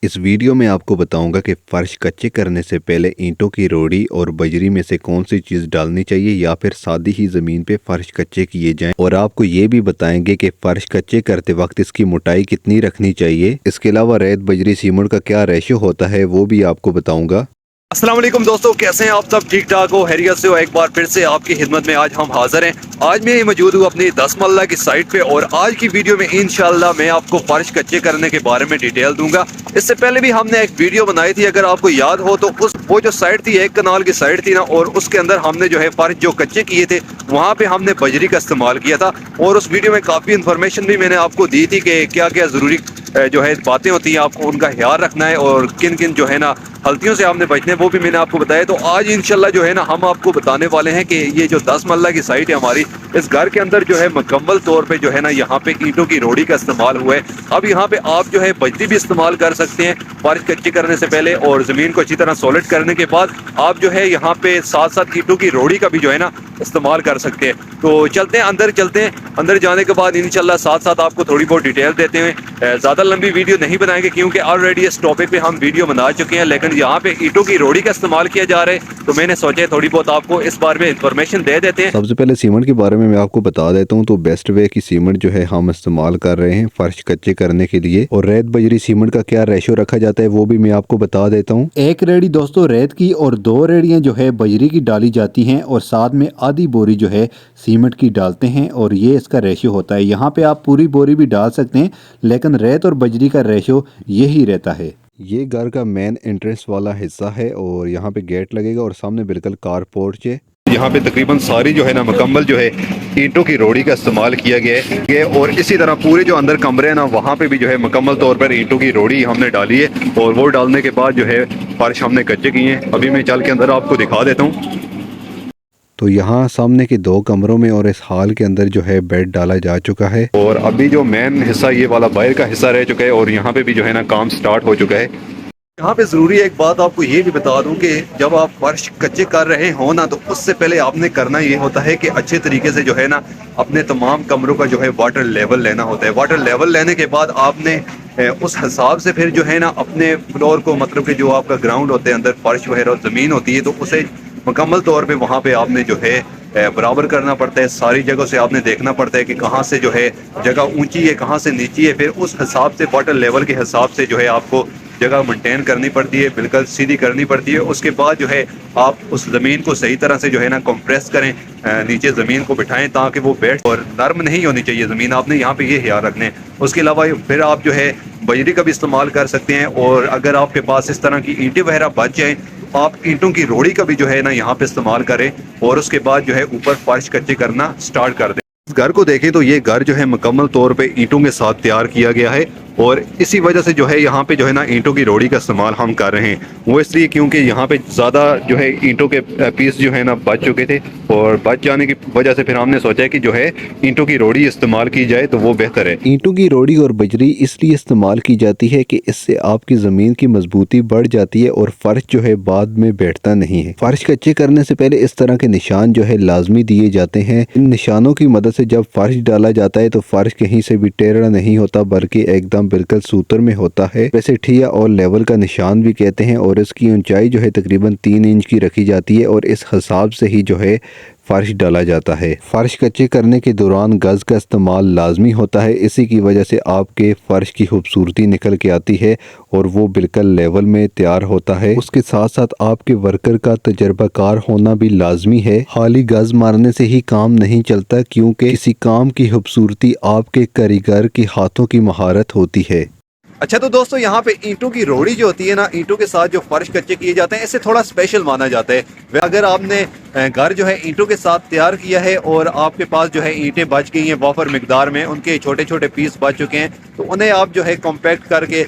इस वीडियो में आपको बताऊंगा कि फर्श कच्चे करने से पहले ईंटों की रोड़ी और बजरी में से कौन सी चीज़ डालनी चाहिए या फिर सादी ही ज़मीन पे फर्श कच्चे किए जाएं। और आपको ये भी बताएंगे कि फर्श कच्चे करते वक्त इसकी मोटाई कितनी रखनी चाहिए। इसके अलावा रेत बजरी सीमेंट का क्या रेशियो होता है वो भी आपको बताऊंगा। अस्सलाम वालेकुम दोस्तों, कैसे हैं आप सब? ठीक ठाक हो, हैरियत से हो? एक बार फिर से आपकी खिदमत में आज हम हाजिर हैं। आज मैं मौजूद हूँ अपनी 10 मल्ला की साइट पे और आज की वीडियो में इंशाल्लाह मैं आपको फर्श कच्चे करने के बारे में डिटेल दूंगा। इससे पहले भी हमने एक वीडियो बनाई थी, अगर आपको याद हो तो वो जो साइट थी, एक कनाल की साइट थी ना, और उसके अंदर हमने जो है फर्श जो कच्चे किए थे वहाँ पे हमने बजरी का इस्तेमाल किया था। और उस वीडियो में काफ़ी इन्फॉर्मेशन भी मैंने आपको दी थी कि क्या क्या ज़रूरी जो है बातें होती हैं, आपको उनका ख्याल रखना है और किन किन जो है ना गलतियों से आपने बचने, वो भी मैंने आपको बताया। तो आज इंशाल्लाह जो है ना हम आपको बताने वाले हैं कि ये जो 10 मल्ला की साइट है हमारी, इस घर के अंदर जो है मुकम्मल तौर पे जो है ना यहाँ पे ईंटों की रोड़ी का इस्तेमाल हुआ है। अब यहाँ पे आप जो है बजरी भी इस्तेमाल कर सकते हैं फर्श कच्चे करने से पहले, और ज़मीन को अच्छी तरह सॉलिड करने के बाद आप जो है यहाँ पे साथ साथ ईंटों की रोड़ी का भी जो है ना इस्तेमाल कर सकते हैं। तो चलते हैं अंदर, चलते हैं अंदर। जाने के बाद इंशाल्लाह साथ साथ आपको थोड़ी बहुत डिटेल देते हैं। ज़्यादा लंबी वीडियो नहीं बनाएंगे क्योंकि ऑलरेडी इस टॉपिक पे हम वीडियो बना चुके हैं, लेकिन यहाँ पे ईंटों की रोड़ी का इस्तेमाल किया जा रहा है तो मैंने सोचा थोड़ी बहुत आपको इस बारे में इंफॉर्मेशन दे देते हैं। सबसे पहले सीमेंट के बारे में मैं आपको बता देता हूँ। तो बेस्ट वे की सीमेंट जो है हम इस्तेमाल कर रहे हैं फर्श कच्चे करने के लिए, और रेत बजरी सीमेंट का क्या रेशियो रखा जाता है वो भी मैं आपको बता देता हूँ। एक रेडी दोस्तों रेत की और 2 रेडियां जो है बजरी की डाली जाती हैं, और साथ में आधी बोरी जो है सीमेंट की डालते हैं, और ये इसका रेशियो होता है। यहाँ पे आप पूरी बोरी भी डाल सकते हैं, लेकिन रेत और बजरी का रेशियो यही रहता है। ये घर का मेन एंट्रेंस वाला हिस्सा है और यहाँ पे गेट लगेगा और सामने बिल्कुल कार पोर्च है। यहाँ पे तकरीबन सारी जो है ना मुकम्मल जो है ईंटों की रोड़ी का इस्तेमाल किया गया है, और इसी तरह पूरे जो अंदर कमरे हैं ना वहाँ पे भी जो है मुकम्मल तौर पर ईंटों की रोड़ी हमने डाली है, और वो डालने के बाद जो है फर्श हमने कच्चे किए हैं। अभी मैं चल के अंदर आपको दिखा देता हूँ। तो यहाँ सामने के 2 कमरों में और इस हाल के अंदर जो है बेड डाला जा चुका है, और अभी जो मेन हिस्सा ये वाला बाहर का हिस्सा रह चुका है, और यहाँ पे भी जो है ना काम स्टार्ट हो चुका है। यहाँ पे ज़रूरी एक बात आपको ये भी बता दूं कि जब आप फर्श कच्चे कर रहे हो ना, तो उससे पहले आपने करना ये होता है कि अच्छे तरीके से जो है ना अपने तमाम कमरों का जो है वाटर लेवल लेना होता है। वाटर लेवल लेने के बाद आपने उस हिसाब से फिर जो है ना अपने फ्लोर को, मतलब कि जो आपका ग्राउंड होता है अंदर फर्श वगैरह और ज़मीन होती है, तो उसे मुकम्मल तौर पे वहाँ पे आपने जो है बराबर करना पड़ता है। सारी जगहों से आपने देखना पड़ता है कि कहाँ से जो है जगह ऊंची है, कहाँ से नीची है। फिर उस हिसाब से वाटर लेवल के हिसाब से जो है आपको जगह मेंटेन करनी पड़ती है, बिल्कुल सीधी करनी पड़ती है। उसके बाद जो है आप उस ज़मीन को सही तरह से जो है ना कंप्रेस करें, नीचे ज़मीन को बिठाएं ताकि वो बैठ, और नर्म नहीं होनी चाहिए ज़मीन, आपने यहाँ पे ये ख्याल रखना है। उसके अलावा फिर आप जो है बजरी का भी इस्तेमाल कर सकते हैं, और अगर आपके पास इस तरह की ईंटें वगैरह बच जाएँ आप ईंटों की रोड़ी का भी जो है ना यहाँ पे इस्तेमाल करें, और उसके बाद जो है ऊपर फर्श कच्चे करना स्टार्ट कर दें। इस घर को देखें तो ये घर जो है मुकम्मल तौर पे ईंटों के साथ तैयार किया गया है, और इसी वजह से जो है यहाँ पे जो है ना ईंटों की रोड़ी का इस्तेमाल हम कर रहे हैं। वो इसलिए क्योंकि यहाँ पे ज़्यादा जो है ईंटों के पीस जो है ना बच चुके थे, और बच जाने की वजह से फिर हमने सोचा है कि जो है ईंटों की रोड़ी इस्तेमाल की जाए तो वो बेहतर है। ईंटों की रोड़ी और बजरी इसलिए इस्तेमाल की जाती है कि इससे आपकी ज़मीन की मजबूती बढ़ जाती है और फर्श जो है बाद में बैठता नहीं है। फर्श कच्चे करने से पहले इस तरह के निशान जो है लाजमी दिए जाते हैं। इन निशानों की मदद से जब फर्श डाला जाता है तो फर्श कहीं से भी टेढ़ा नहीं होता, बल्कि एकदम बिल्कुल सूत्र में होता है। वैसे ठिया और लेवल का निशान भी कहते हैं, और इसकी ऊंचाई जो है तकरीबन 3 इंच की रखी जाती है, और इस हिसाब से ही जो है फर्श डाला जाता है। फर्श कच्चे करने के दौरान गज का इस्तेमाल लाजमी होता है। इसी की वजह से आपके फर्श की खूबसूरती निकल के आती है और वो बिल्कुल लेवल में तैयार होता है। उसके साथ साथ आपके वर्कर का तजर्बाकार होना भी लाजमी है। खाली गज मारने से ही काम नहीं चलता, क्योंकि किसी काम की खूबसूरती आपके कारीगर के हाथों की महारत होती है। अच्छा, तो दोस्तों यहाँ पे ईंटों की रोड़ी जो होती है ना, ईंटों के साथ जो फर्श कच्चे किए जाते हैं, इसे थोड़ा स्पेशल माना जाता है। अगर आपने घर जो है ईंटों के साथ तैयार किया है और आपके पास जो है ईंटें बच गई हैं वाफर मिकदार में, उनके छोटे छोटे पीस बच चुके हैं, तो उन्हें आप जो है कॉम्पैक्ट करके,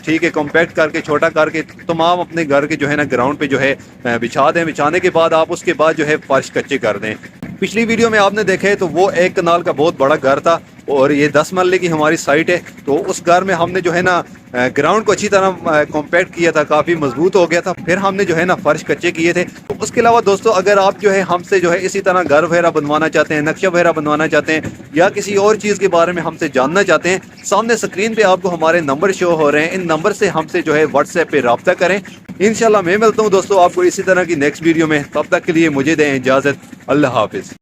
ठीक है, कॉम्पैक्ट करके छोटा करके तमाम अपने घर के जो है ना ग्राउंड पे जो है बिछा दें। बिछाने के बाद आप उसके बाद जो है फर्श कच्चे कर दें। पिछली वीडियो में आपने देखे तो वो एक कनाल का बहुत बड़ा घर था, और ये 10 मरले की हमारी साइट है। तो उस घर में हमने जो है ना ग्राउंड को अच्छी तरह कॉम्पैक्ट किया था, काफ़ी मजबूत हो गया था। फिर हमने जो है ना फर्श कच्चे किए थे। तो उसके अलावा दोस्तों अगर आप जो है हमसे जो है इसी तरह घर वगैरह बनवाना चाहते हैं, नक्शा वगैरह बनवाना चाहते हैं या किसी और चीज़ के बारे में हमसे जानना चाहते हैं, सामने स्क्रीन पे आपको हमारे नंबर शो हो रहे हैं। इन नंबर से हमसे जो है व्हाट्सएप पे रब्ता करें। इंशाल्लाह मैं मिलता हूँ दोस्तों आपको इसी तरह की नेक्स्ट वीडियो में। तब तक के लिए मुझे दें इजाज़त। अल्लाह हाफिज़।